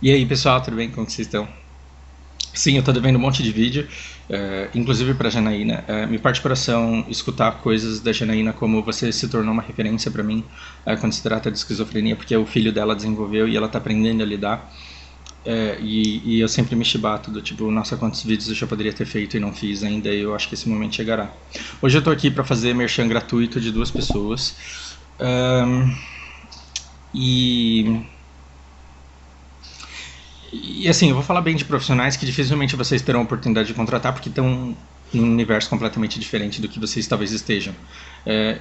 E aí pessoal, tudo bem? Como que vocês estão? Sim, eu tô devendo um monte de vídeo, inclusive pra Janaína. Me parte o coração escutar coisas da Janaína, como você se tornou uma referência pra mim quando se trata de esquizofrenia, porque o filho dela desenvolveu e ela tá aprendendo a lidar. E eu sempre me chibato do tipo, nossa, quantos vídeos eu já poderia ter feito e não fiz ainda, e eu acho que esse momento chegará. Hoje eu tô aqui pra fazer merchan gratuito de duas pessoas. E E assim, eu vou falar bem de profissionais que dificilmente vocês terão a oportunidade de contratar porque estão num universo completamente diferente do que vocês talvez estejam.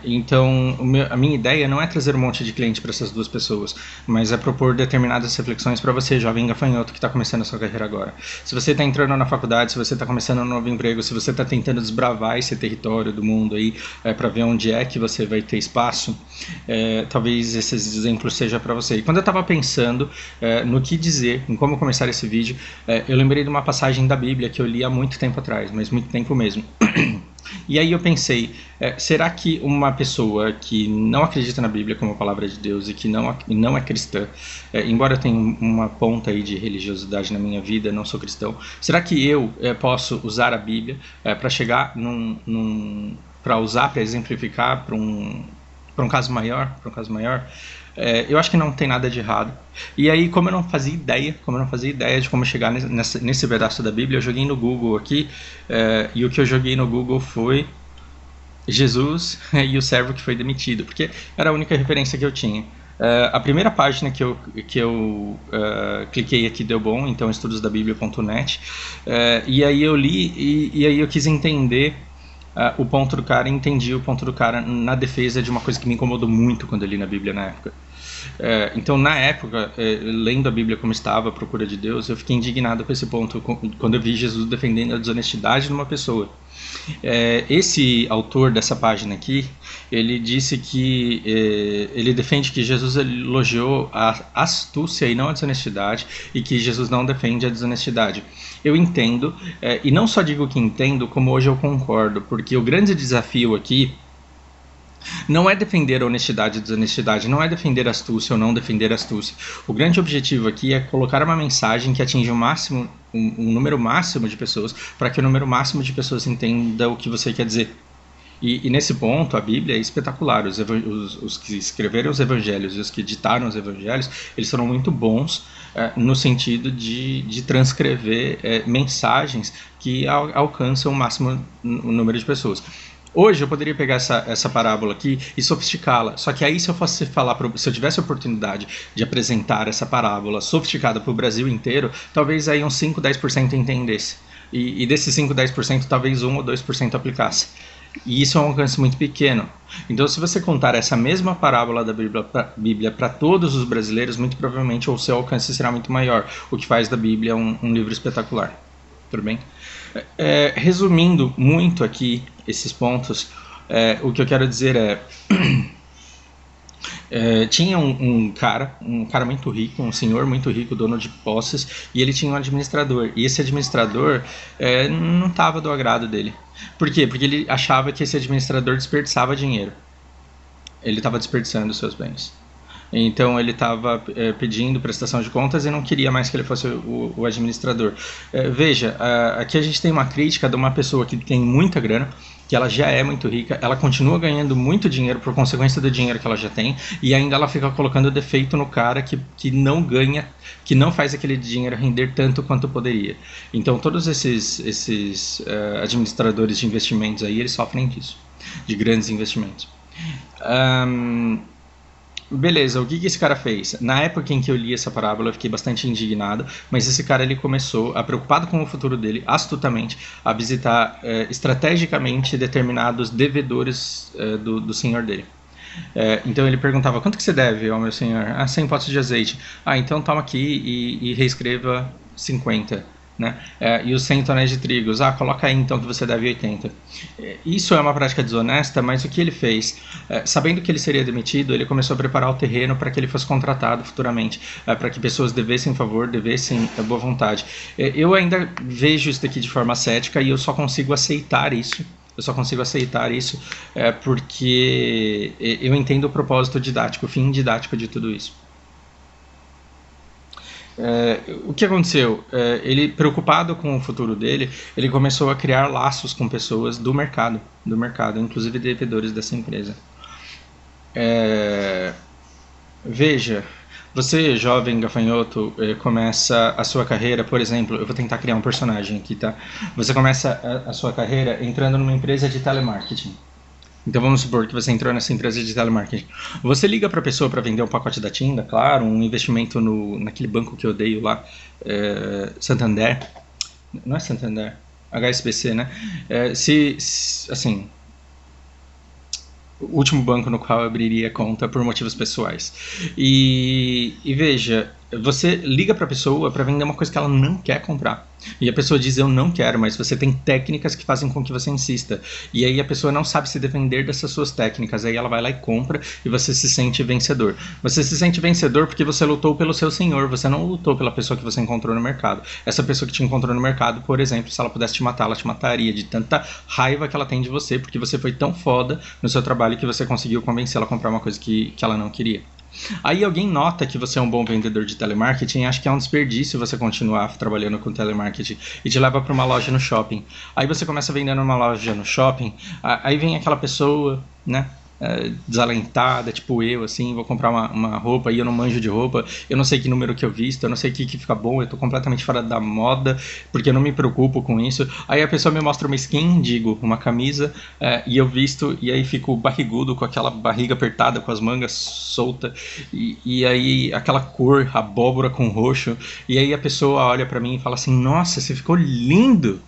Então, a minha ideia não é trazer um monte de cliente para essas duas pessoas, mas é propor determinadas reflexões para você, jovem gafanhoto que está começando a sua carreira agora. Se você está entrando na faculdade, se você está começando um novo emprego, se você está tentando desbravar esse território do mundo aí para ver onde é que você vai ter espaço, talvez esses exemplos sejam para você. E quando eu estava pensando no que dizer, em como começar esse vídeo, eu lembrei de uma passagem da Bíblia que eu li há muito tempo atrás, mas muito tempo mesmo. E aí eu pensei, será que uma pessoa que não acredita na Bíblia como a palavra de Deus e que não é cristã, embora eu tenha uma ponta aí de religiosidade na minha vida, não sou cristão, será que eu posso usar a Bíblia para chegar para usar, para exemplificar para um caso maior, eu acho que não tem nada de errado. E aí, como eu não fazia ideia de como chegar nesse pedaço da Bíblia, eu joguei no Google aqui, e o que eu joguei no Google foi Jesus e o servo que foi demitido, porque era a única referência que eu tinha. A primeira página que eu cliquei aqui deu bom, então estudosdabiblia.net, e aí eu li e aí eu quis entender o ponto do cara, entendi o ponto do cara na defesa de uma coisa que me incomodou muito quando eu li na Bíblia na época. Então, na época, lendo a Bíblia como estava, à procura de Deus, eu fiquei indignado com esse ponto, quando eu vi Jesus defendendo a desonestidade de uma pessoa. Esse autor dessa página aqui, ele disse que ele defende que Jesus elogiou a astúcia e não a desonestidade, e que Jesus não defende a desonestidade. Eu entendo, e não só digo que entendo, como hoje eu concordo, porque o grande desafio aqui não é defender a honestidade e a desonestidade, não é defender a astúcia ou não defender a astúcia. O grande objetivo aqui é colocar uma mensagem que atinja um número máximo de pessoas, para que o número máximo de pessoas entenda o que você quer dizer. E nesse ponto, a Bíblia é espetacular. Os que escreveram os evangelhos e os que editaram os evangelhos, eles foram muito bons no sentido de transcrever mensagens que alcançam o máximo número de pessoas. Hoje eu poderia pegar essa parábola aqui e sofisticá-la, só que aí se eu tivesse a oportunidade de apresentar essa parábola sofisticada para o Brasil inteiro, talvez aí uns 5, 10% entendesse. E desses 5, 10%, talvez 1 ou 2% aplicasse. E isso é um alcance muito pequeno. Então, se você contar essa mesma parábola da Bíblia para todos os brasileiros, muito provavelmente o seu alcance será muito maior, o que faz da Bíblia um livro espetacular. Tudo bem? Resumindo muito aqui esses pontos, o que eu quero dizer tinha um cara muito rico, um senhor muito rico, dono de posses, e ele tinha um administrador, e esse administrador não estava do agrado dele. Por quê? Porque ele achava que esse administrador desperdiçava dinheiro. Ele estava desperdiçando os seus bens. Então ele estava pedindo prestação de contas e não queria mais que ele fosse o administrador. Veja, aqui a gente tem uma crítica de uma pessoa que tem muita grana, que ela já é muito rica, ela continua ganhando muito dinheiro por consequência do dinheiro que ela já tem, e ainda ela fica colocando defeito no cara que não ganha, que não faz aquele dinheiro render tanto quanto poderia. Então todos esses administradores de investimentos aí, eles sofrem disso, de grandes investimentos. Beleza, o que esse cara fez? Na época em que eu li essa parábola eu fiquei bastante indignado, mas esse cara ele começou, preocupado com o futuro dele, astutamente, a visitar estrategicamente determinados devedores do senhor dele. Então ele perguntava, quanto que você deve ao meu senhor? 100 potes de azeite. Então toma aqui e reescreva 50. Né? E os 100 tonéis de trigo, coloca aí então que você deve 80. Isso é uma prática desonesta, mas o que ele fez? Sabendo que ele seria demitido, ele começou a preparar o terreno para que ele fosse contratado futuramente, para que pessoas devessem favor, devessem boa vontade. Eu ainda vejo isso daqui de forma cética e eu só consigo aceitar isso. Porque eu entendo o propósito didático, o fim didático de tudo isso. O que aconteceu? Ele, preocupado com o futuro dele, ele começou a criar laços com pessoas do mercado, inclusive devedores dessa empresa. Veja, você, jovem gafanhoto, começa a sua carreira, por exemplo, eu vou tentar criar um personagem aqui, tá? Você começa a sua carreira entrando numa empresa de telemarketing. Então vamos supor que você entrou nessa empresa de telemarketing. Você liga para a pessoa para vender um pacote da Tinda, claro, um investimento naquele banco que eu odeio lá, Santander. Não é Santander, HSBC, né? Assim, o último banco no qual eu abriria conta por motivos pessoais. E veja, você liga para a pessoa para vender uma coisa que ela não quer comprar. E a pessoa diz, eu não quero, mas você tem técnicas que fazem com que você insista. E aí a pessoa não sabe se defender dessas suas técnicas. Aí ela vai lá e compra e você se sente vencedor. Você se sente vencedor porque você lutou pelo seu senhor. Você não lutou pela pessoa que você encontrou no mercado. Essa pessoa que te encontrou no mercado, por exemplo, se ela pudesse te matar, ela te mataria de tanta raiva que ela tem de você, porque você foi tão foda no seu trabalho que você conseguiu convencê-la a comprar uma coisa que ela não queria. Aí alguém nota que você é um bom vendedor de telemarketing e acha que é um desperdício você continuar trabalhando com telemarketing e te leva para uma loja no shopping. Aí você começa vendendo numa loja no shopping, aí vem aquela pessoa, né? Desalentada, tipo eu, assim, vou comprar uma roupa e eu não manjo de roupa, eu não sei que número que eu visto, eu não sei o que fica bom, eu tô completamente fora da moda, porque eu não me preocupo com isso. Aí a pessoa me mostra uma skin, digo, uma camisa, e eu visto, e aí fico barrigudo, com aquela barriga apertada, com as mangas soltas, e aí aquela cor, abóbora com roxo, e aí a pessoa olha pra mim e fala assim, nossa, você ficou lindo!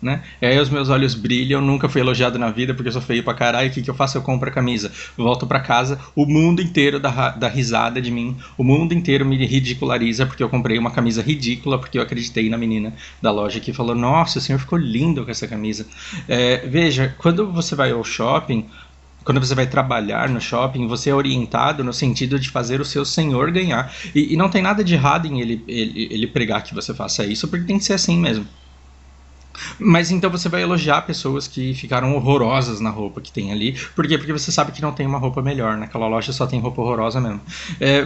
Né? E aí os meus olhos brilham, nunca fui elogiado na vida porque eu sou feio pra caralho, o que eu faço? Eu compro a camisa, volto pra casa, o mundo inteiro dá risada de mim, o mundo inteiro me ridiculariza porque eu comprei uma camisa ridícula, porque eu acreditei na menina da loja que falou, nossa, o senhor ficou lindo com essa camisa. Veja, quando você vai ao shopping, quando você vai trabalhar no shopping, você é orientado no sentido de fazer o seu senhor ganhar, e não tem nada de errado em ele pregar que você faça isso, porque tem que ser assim mesmo. Mas então você vai elogiar pessoas que ficaram horrorosas na roupa que tem ali. Por quê? Porque você sabe que não tem uma roupa melhor. Naquela loja só tem roupa horrorosa mesmo.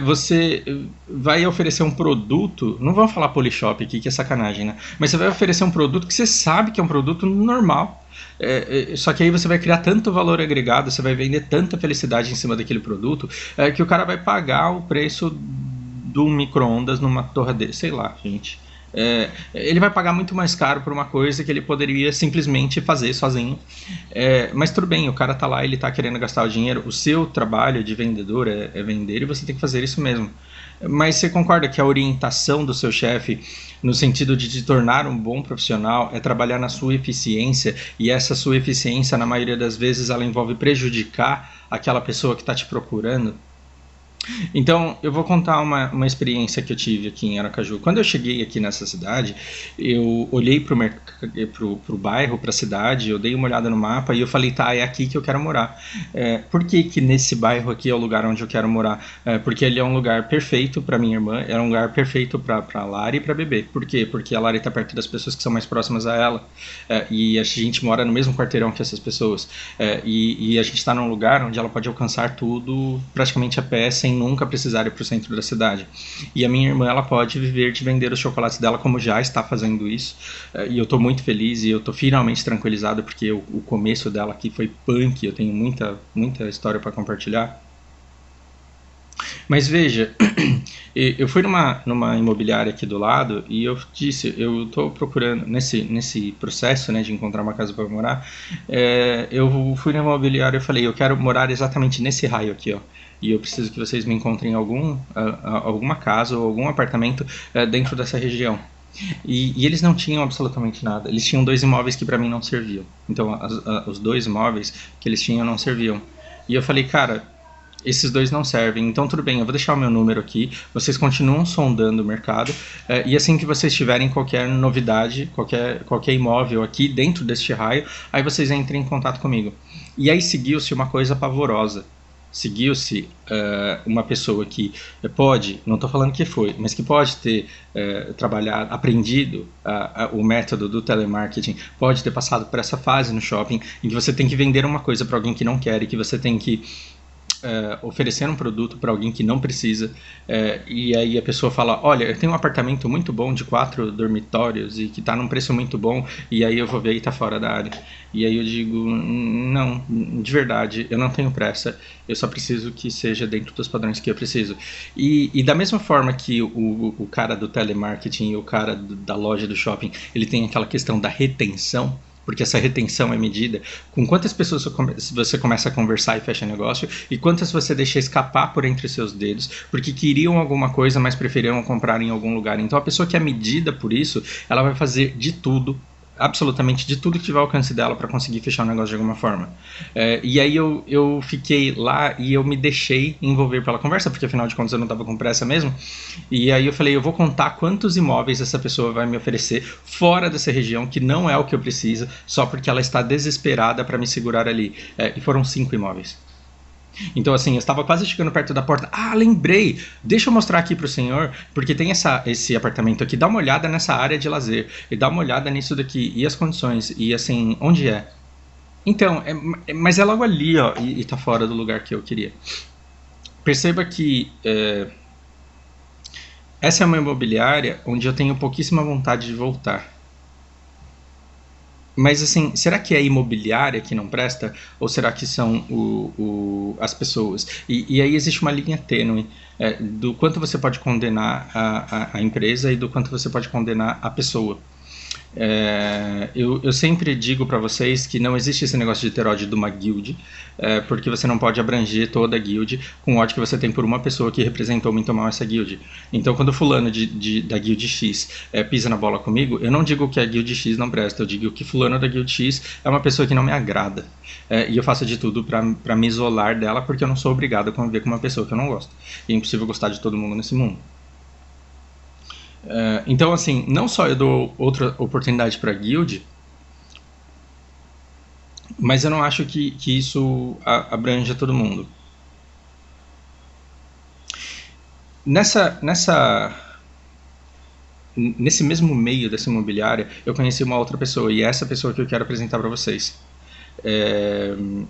Você vai oferecer um produto. Não vamos falar Polishop aqui, que é sacanagem, né? Mas você vai oferecer um produto que você sabe que é um produto normal. Só que aí você vai criar tanto valor agregado, você vai vender tanta felicidade em cima daquele produto, que o cara vai pagar o preço do micro-ondas numa torradeira. Sei lá, gente. Ele vai pagar muito mais caro por uma coisa que ele poderia simplesmente fazer sozinho. Mas tudo bem, o cara tá lá, ele tá querendo gastar o dinheiro. O seu trabalho de vendedor é vender e você tem que fazer isso mesmo. Mas você concorda que a orientação do seu chefe, no sentido de te tornar um bom profissional, é trabalhar na sua eficiência, e essa sua eficiência, na maioria das vezes, ela envolve prejudicar aquela pessoa que está te procurando? Então, eu vou contar uma experiência que eu tive aqui em Aracaju. Quando eu cheguei aqui nessa cidade, eu olhei pro bairro, para a cidade, eu dei uma olhada no mapa e eu falei, tá, é aqui que eu quero morar. Por que que nesse bairro aqui é o lugar onde eu quero morar? Porque ele é um lugar perfeito para minha irmã, é um lugar perfeito para Lari e para bebê. Por quê? Porque a Lari está perto das pessoas que são mais próximas a ela, e a gente mora no mesmo quarteirão que essas pessoas. E a gente está num lugar onde ela pode alcançar tudo praticamente a pé, sem nunca precisar ir para o centro da cidade. E a minha irmã, ela pode viver de vender os chocolates dela, como já está fazendo isso, e eu estou muito feliz e eu estou finalmente tranquilizado, porque o começo dela aqui foi punk, eu tenho muita história para compartilhar. Mas veja, eu fui numa imobiliária aqui do lado e eu disse, eu estou procurando, nesse processo, né, de encontrar uma casa para morar, eu fui na imobiliária e falei, eu quero morar exatamente nesse raio aqui, ó. E eu preciso que vocês me encontrem alguma casa ou algum apartamento dentro dessa região. E eles não tinham absolutamente nada. Eles tinham 2 imóveis que para mim não serviam. Então, os 2 imóveis que eles tinham não serviam. E eu falei, cara, esses 2 não servem, então tudo bem, eu vou deixar o meu número aqui, vocês continuam sondando o mercado, e assim que vocês tiverem qualquer novidade, qualquer imóvel aqui dentro deste raio, aí vocês entrem em contato comigo. E aí seguiu-se uma coisa pavorosa. Seguiu-se uma pessoa que pode, não estou falando que foi, mas que pode ter trabalhado, aprendido o método do telemarketing, pode ter passado por essa fase no shopping, em que você tem que vender uma coisa para alguém que não quer, e que você tem que oferecer um produto para alguém que não precisa, e aí a pessoa fala, olha, eu tenho um apartamento muito bom de 4 dormitórios e que está num preço muito bom, e aí eu vou ver e está fora da área. E aí eu digo, não, de verdade, eu não tenho pressa, eu só preciso que seja dentro dos padrões que eu preciso. E da mesma forma que o cara do telemarketing e o cara da loja do shopping, ele tem aquela questão da retenção, porque essa retenção é medida com quantas pessoas você começa a conversar e fecha negócio, e quantas você deixa escapar por entre seus dedos, porque queriam alguma coisa, mas preferiram comprar em algum lugar. Então a pessoa que é medida por isso, ela vai fazer de tudo, absolutamente de tudo que tiver ao alcance dela para conseguir fechar o negócio de alguma forma. E aí eu fiquei lá e eu me deixei envolver pela conversa, porque afinal de contas eu não estava com pressa mesmo. E aí eu falei, eu vou contar quantos imóveis essa pessoa vai me oferecer fora dessa região, que não é o que eu preciso, só porque ela está desesperada para me segurar ali. E foram 5 imóveis. Então, assim, eu estava quase chegando perto da porta. Ah, lembrei! Deixa eu mostrar aqui para o senhor, porque tem esse apartamento aqui. Dá uma olhada nessa área de lazer. E dá uma olhada nisso daqui. E as condições. E, assim, onde é? Então, mas é logo ali, ó. E tá fora do lugar que eu queria. Perceba que essa é uma imobiliária onde eu tenho pouquíssima vontade de voltar. Mas assim, será que é a imobiliária que não presta? Ou será que são as pessoas? E aí existe uma linha tênue do quanto você pode condenar a empresa e do quanto você pode condenar a pessoa. Eu sempre digo para vocês que não existe esse negócio de ter ódio de uma guild, porque você não pode abranger toda a guild com o ódio que você tem por uma pessoa que representou muito mal essa guild. Então, quando o fulano da guild X pisa na bola comigo, eu não digo que a guild X não presta, eu digo que fulano da guild X é uma pessoa que não me agrada. E eu faço de tudo para me isolar dela, porque eu não sou obrigado a conviver com uma pessoa que eu não gosto. E é impossível gostar de todo mundo nesse mundo. Então, assim, não só eu dou outra oportunidade para a guild, mas eu não acho que isso abranja todo mundo. Nesse mesmo meio dessa imobiliária, eu conheci uma outra pessoa, e é essa pessoa que eu quero apresentar para vocês. O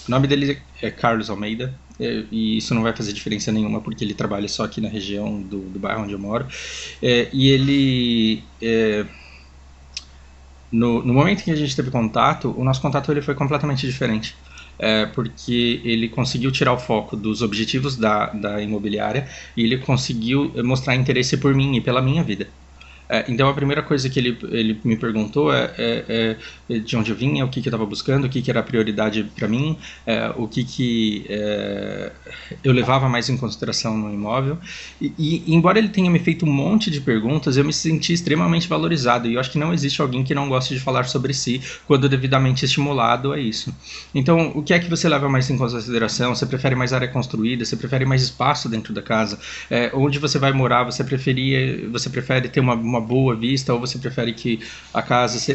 nome dele é Carlos Almeida, e isso não vai fazer diferença nenhuma porque ele trabalha só aqui na região do bairro onde eu moro. E ele, no momento em que a gente teve contato, o nosso contato ele foi completamente diferente. Porque ele conseguiu tirar o foco dos objetivos da imobiliária e ele conseguiu mostrar interesse por mim e pela minha vida. Então a primeira coisa que ele me perguntou é de onde eu vinha, o que eu estava buscando, o que era a prioridade para mim, o que eu levava mais em consideração no imóvel. E embora ele tenha me feito um monte de perguntas, eu me senti extremamente valorizado, e eu acho que não existe alguém que não goste de falar sobre si quando devidamente estimulado a isso. Então, o que é que você leva mais em consideração? Você prefere mais área construída? Você prefere mais espaço dentro da casa? Onde você vai morar? Você prefere ter uma boa vista, ou você prefere que a casa...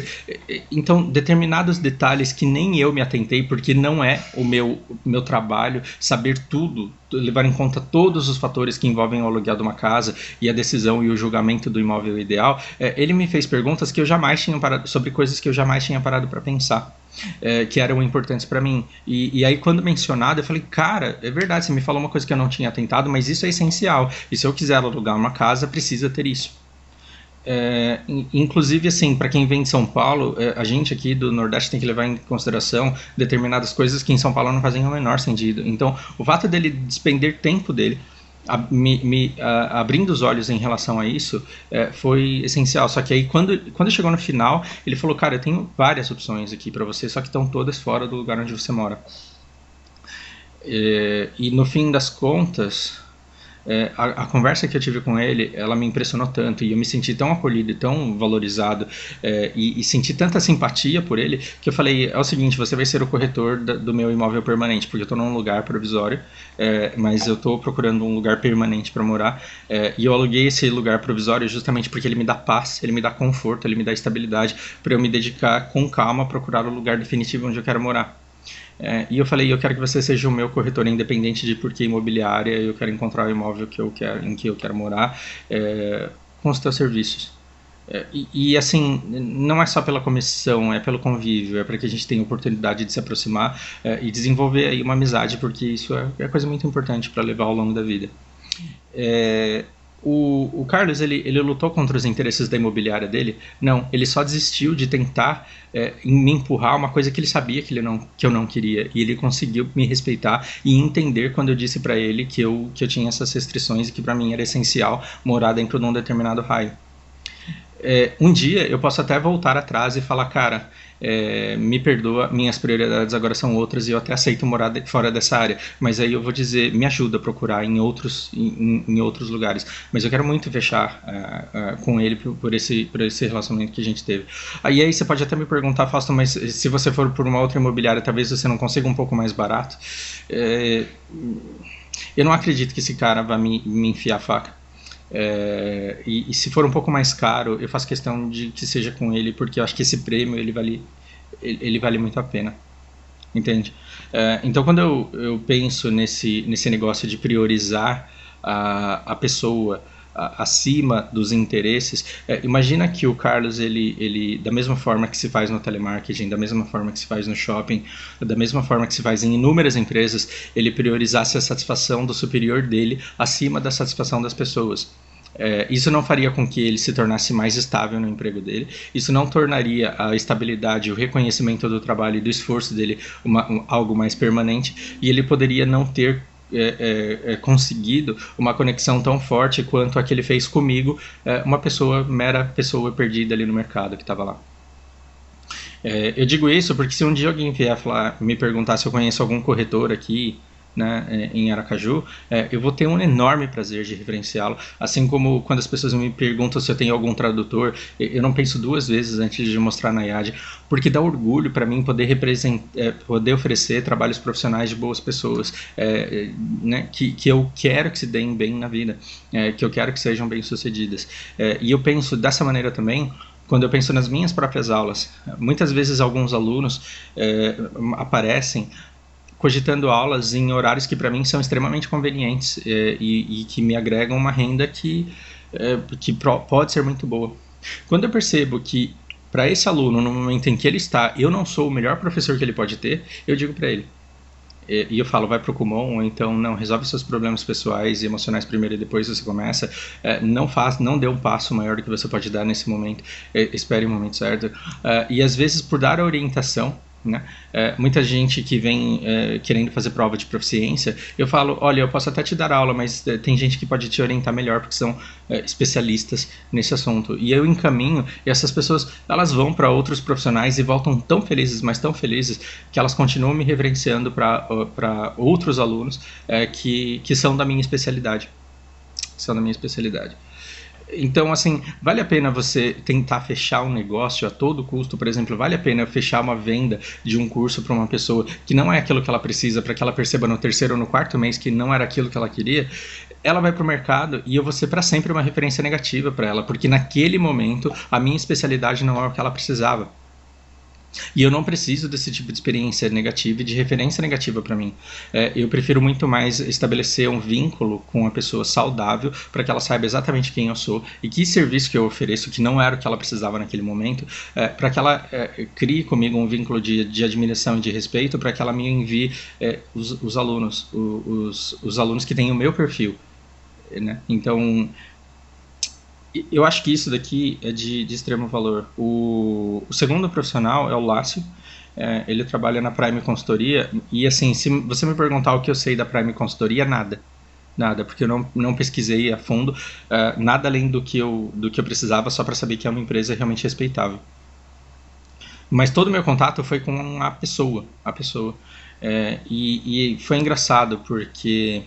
Então, determinados detalhes que nem eu me atentei, porque não é o meu trabalho saber tudo, levar em conta todos os fatores que envolvem o aluguel de uma casa e a decisão e o julgamento do imóvel ideal. Ele me fez perguntas que eu jamais tinha parado, sobre coisas que eu jamais tinha parado para pensar. Que eram importantes para mim. E aí, quando mencionado, eu falei, cara, é verdade, você me falou uma coisa que eu não tinha atentado, mas isso é essencial. E se eu quiser alugar uma casa, precisa ter isso. Inclusive, assim, para quem vem de São Paulo, a gente aqui do Nordeste tem que levar em consideração determinadas coisas que em São Paulo não fazem o menor sentido. Então, o fato dele despender tempo dele abrindo os olhos em relação a isso foi essencial. Só que aí, quando chegou no final, ele falou, cara, eu tenho várias opções aqui para você, só que estão todas fora do lugar onde você mora. E no fim das contas... A conversa que eu tive com ele, ela me impressionou tanto, e eu me senti tão acolhido e tão valorizado, e senti tanta simpatia por ele, que eu falei, é o seguinte, você vai ser o corretor do meu imóvel permanente, porque eu estou num lugar provisório, mas eu estou procurando um lugar permanente para morar, e eu aluguei esse lugar provisório justamente porque ele me dá paz, ele me dá conforto, ele me dá estabilidade, para eu me dedicar com calma a procurar o lugar definitivo onde eu quero morar. E eu falei, eu quero que você seja o meu corretor, independente de por que imobiliária, eu quero encontrar o imóvel em que eu quero morar, com os teus serviços. Assim, não é só pela comissão, é pelo convívio, é para que a gente tenha oportunidade de se aproximar e desenvolver aí uma amizade, porque isso é coisa muito importante para levar ao longo da vida. É, o Carlos, ele lutou contra os interesses da imobiliária dele? Não, ele só desistiu de tentar me empurrar uma coisa que ele sabia que eu não queria. E ele conseguiu me respeitar e entender quando eu disse para ele que eu tinha essas restrições e que para mim era essencial morar dentro de um determinado raio. Um dia eu posso até voltar atrás e falar, cara, me perdoa, minhas prioridades agora são outras e eu até aceito morar fora dessa área, mas aí eu vou dizer, me ajuda a procurar em outros lugares, mas eu quero muito fechar com ele por esse relacionamento que a gente teve. Aí você pode até me perguntar, Fausto, mas se você for por uma outra imobiliária, talvez você não consiga um pouco mais barato? Eu não acredito que esse cara vai me enfiar a faca. E se for um pouco mais caro, eu faço questão de que seja com ele, porque eu acho que esse prêmio ele vale muito a pena, entende? Então, quando eu penso nesse negócio de priorizar a pessoa acima dos interesses, imagina que o Carlos, ele da mesma forma que se faz no telemarketing, da mesma forma que se faz no shopping, da mesma forma que se faz em inúmeras empresas, ele priorizasse a satisfação do superior dele acima da satisfação das pessoas. Isso não faria com que ele se tornasse mais estável no emprego dele, isso não tornaria a estabilidade, o reconhecimento do trabalho e do esforço dele algo mais permanente, e ele poderia não ter conseguido uma conexão tão forte quanto a que ele fez comigo, uma mera pessoa perdida ali no mercado que estava lá. Eu digo isso porque se um dia alguém vier me perguntar se eu conheço algum corretor aqui, né, em Aracaju, eu vou ter um enorme prazer de referenciá-lo, assim como quando as pessoas me perguntam se eu tenho algum tradutor, eu não penso duas vezes antes de mostrar na IAD, porque dá orgulho para mim poder poder oferecer trabalhos profissionais de boas pessoas, né, que eu quero que se deem bem na vida, que eu quero que sejam bem sucedidas, e eu penso dessa maneira também quando eu penso nas minhas próprias aulas. Muitas vezes alguns alunos aparecem cogitando aulas em horários que para mim são extremamente convenientes e que me agregam uma renda que pode ser muito boa. Quando eu percebo que para esse aluno, no momento em que ele está, eu não sou o melhor professor que ele pode ter, eu digo para ele. E eu falo, vai pro Kumon, ou então não, resolve seus problemas pessoais e emocionais primeiro e depois você começa. Não dê um passo maior do que você pode dar nesse momento, espere o momento certo. E às vezes por dar a orientação, né? Muita gente que vem querendo fazer prova de proficiência, eu falo, olha, eu posso até te dar aula, mas tem gente que pode te orientar melhor porque são especialistas nesse assunto, e eu encaminho, e essas pessoas elas vão para outros profissionais e voltam tão felizes, mas tão felizes, que elas continuam me reverenciando para outros alunos que são da minha especialidade, Então, assim, vale a pena você tentar fechar um negócio a todo custo? Por exemplo, vale a pena fechar uma venda de um curso para uma pessoa que não é aquilo que ela precisa, para que ela perceba no terceiro ou no quarto mês que não era aquilo que ela queria? Ela vai para o mercado e eu vou ser para sempre uma referência negativa para ela, porque naquele momento a minha especialidade não é o que ela precisava. E eu não preciso desse tipo de experiência negativa e de referência negativa para mim. Eu prefiro muito mais estabelecer um vínculo com a pessoa saudável para que ela saiba exatamente quem eu sou e que serviço que eu ofereço, que não era o que ela precisava naquele momento, para que ela crie comigo um vínculo de admiração e de respeito, para que ela me envie os alunos que têm o meu perfil, né? Então, eu acho que isso daqui é de extremo valor. O segundo profissional é o Lácio. Ele trabalha na Prime Consultoria. E assim, se você me perguntar o que eu sei da Prime Consultoria, nada, porque eu não pesquisei a fundo, nada além do que eu precisava, só para saber que é uma empresa realmente respeitável. Mas todo o meu contato foi com a pessoa. E foi engraçado, porque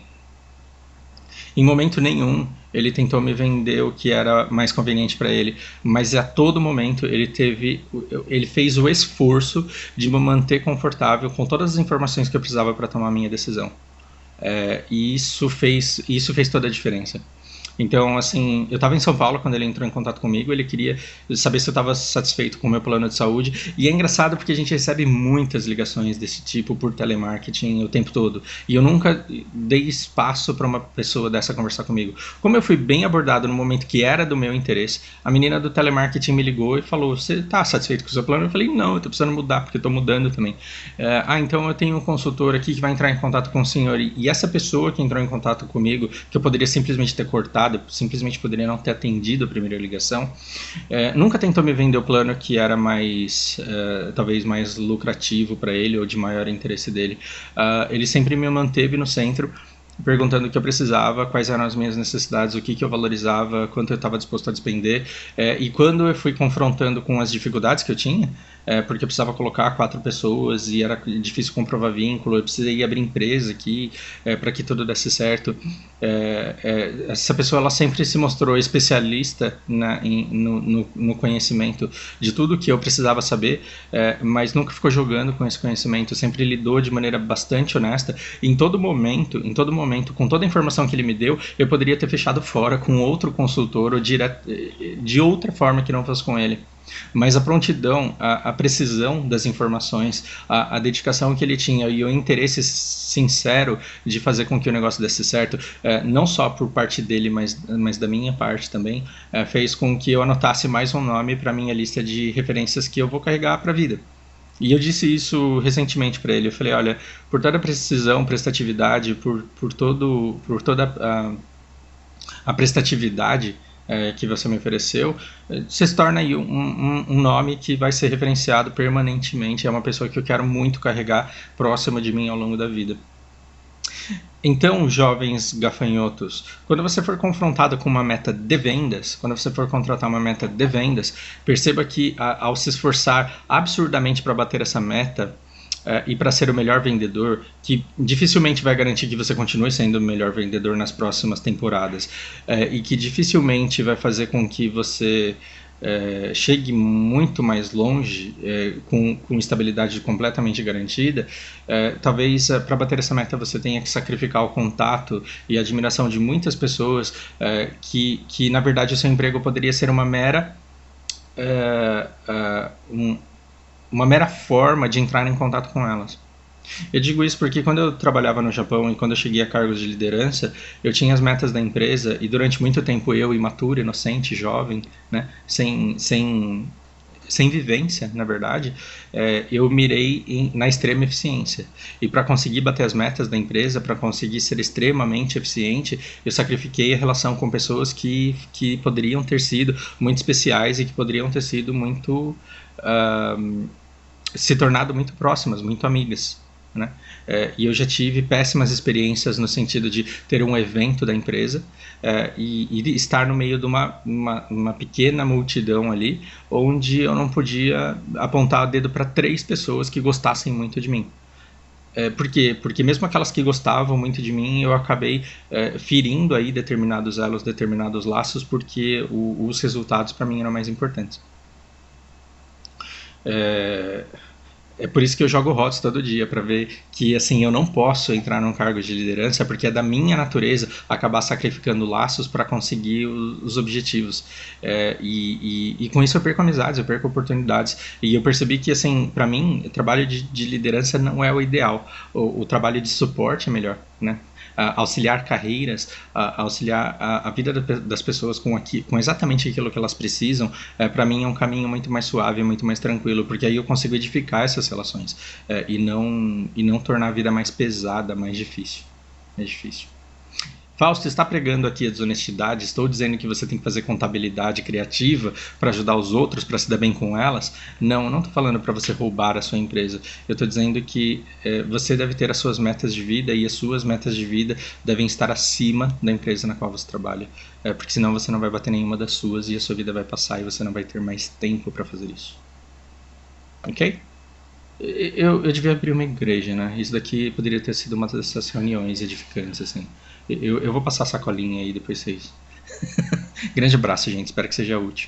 em momento nenhum ele tentou me vender o que era mais conveniente para ele, mas a todo momento ele fez o esforço de me manter confortável com todas as informações que eu precisava para tomar a minha decisão. E isso fez toda a diferença. Então, assim, eu estava em São Paulo quando ele entrou em contato comigo, ele queria saber se eu estava satisfeito com o meu plano de saúde. E é engraçado porque a gente recebe muitas ligações desse tipo por telemarketing o tempo todo. E eu nunca dei espaço para uma pessoa dessa conversar comigo. Como eu fui bem abordado no momento que era do meu interesse, a menina do telemarketing me ligou e falou: "Você está satisfeito com o seu plano?" Eu falei: "Não, eu estou precisando mudar porque eu estou mudando também." Então eu tenho um consultor aqui que vai entrar em contato com o senhor. E essa pessoa que entrou em contato comigo, que eu poderia simplesmente ter cortado, simplesmente poderia não ter atendido a primeira ligação, nunca tentou me vender o plano que era mais, talvez mais lucrativo para ele ou de maior interesse dele. Ele sempre me manteve no centro, perguntando o que eu precisava, quais eram as minhas necessidades, o que eu valorizava, quanto eu estava disposto a despender. E quando eu fui confrontando com as dificuldades que eu tinha, porque eu precisava colocar 4 pessoas e era difícil comprovar vínculo, eu precisei abrir empresa aqui para que tudo desse certo. Essa pessoa ela sempre se mostrou especialista no conhecimento de tudo que eu precisava saber, mas nunca ficou jogando com esse conhecimento, sempre lidou de maneira bastante honesta. E em todo momento, com toda a informação que ele me deu, eu poderia ter fechado fora com outro consultor ou de outra forma que não fosse com ele. Mas a prontidão, a precisão das informações, a dedicação que ele tinha e o interesse sincero de fazer com que o negócio desse certo, não só por parte dele, mas da minha parte também, fez com que eu anotasse mais um nome para minha lista de referências que eu vou carregar para a vida. E eu disse isso recentemente para ele. Eu falei: olha, por toda a precisão, prestatividade, por toda a prestatividade que você me ofereceu, você se torna aí um nome que vai ser referenciado permanentemente. É uma pessoa que eu quero muito carregar próxima de mim ao longo da vida. Então, jovens gafanhotos, quando você for confrontado com uma meta de vendas, quando você for contratar uma meta de vendas, perceba que ao se esforçar absurdamente para bater essa meta, e para ser o melhor vendedor, que dificilmente vai garantir que você continue sendo o melhor vendedor nas próximas temporadas, e que dificilmente vai fazer com que você chegue muito mais longe, com estabilidade completamente garantida. Talvez para bater essa meta você tenha que sacrificar o contato e a admiração de muitas pessoas, que na verdade o seu emprego poderia ser uma mera forma de entrar em contato com elas. Eu digo isso porque quando eu trabalhava no Japão e quando eu cheguei a cargos de liderança, eu tinha as metas da empresa e durante muito tempo eu, imaturo, inocente, jovem, né, sem vivência, na verdade, eu mirei na extrema eficiência. E para conseguir bater as metas da empresa, para conseguir ser extremamente eficiente, eu sacrifiquei a relação com pessoas que poderiam ter sido muito especiais e que poderiam ter sido muito... se tornado muito próximas, muito amigas, né? E eu já tive péssimas experiências no sentido de ter um evento da empresa e estar no meio de uma pequena multidão ali, onde eu não podia apontar o dedo para 3 pessoas que gostassem muito de mim. Por quê? Porque mesmo aquelas que gostavam muito de mim, eu acabei ferindo aí determinados elos, determinados laços, porque os resultados para mim eram mais importantes. É por isso que eu jogo HOTS todo dia, para ver que assim eu não posso entrar num cargo de liderança, porque é da minha natureza acabar sacrificando laços para conseguir os objetivos. E com isso eu perco amizades, eu perco oportunidades. E eu percebi que, assim, para mim, o trabalho de liderança não é o ideal. O trabalho de suporte é melhor, né? Auxiliar carreiras, auxiliar a vida das pessoas com exatamente aquilo que elas precisam, para mim é um caminho muito mais suave, muito mais tranquilo, porque aí eu consigo edificar essas relações e não tornar a vida mais pesada, mais difícil. É difícil. Fausto, está pregando aqui a desonestidade? Estou dizendo que você tem que fazer contabilidade criativa para ajudar os outros, para se dar bem com elas? Não, eu não estou falando para você roubar a sua empresa. Eu estou dizendo que você deve ter as suas metas de vida e as suas metas de vida devem estar acima da empresa na qual você trabalha. Porque senão você não vai bater nenhuma das suas e a sua vida vai passar e você não vai ter mais tempo para fazer isso. Ok? Eu devia abrir uma igreja, né? Isso daqui poderia ter sido uma dessas reuniões edificantes, assim. Eu vou passar a sacolinha aí depois vocês. Grande abraço, gente. Espero que seja útil.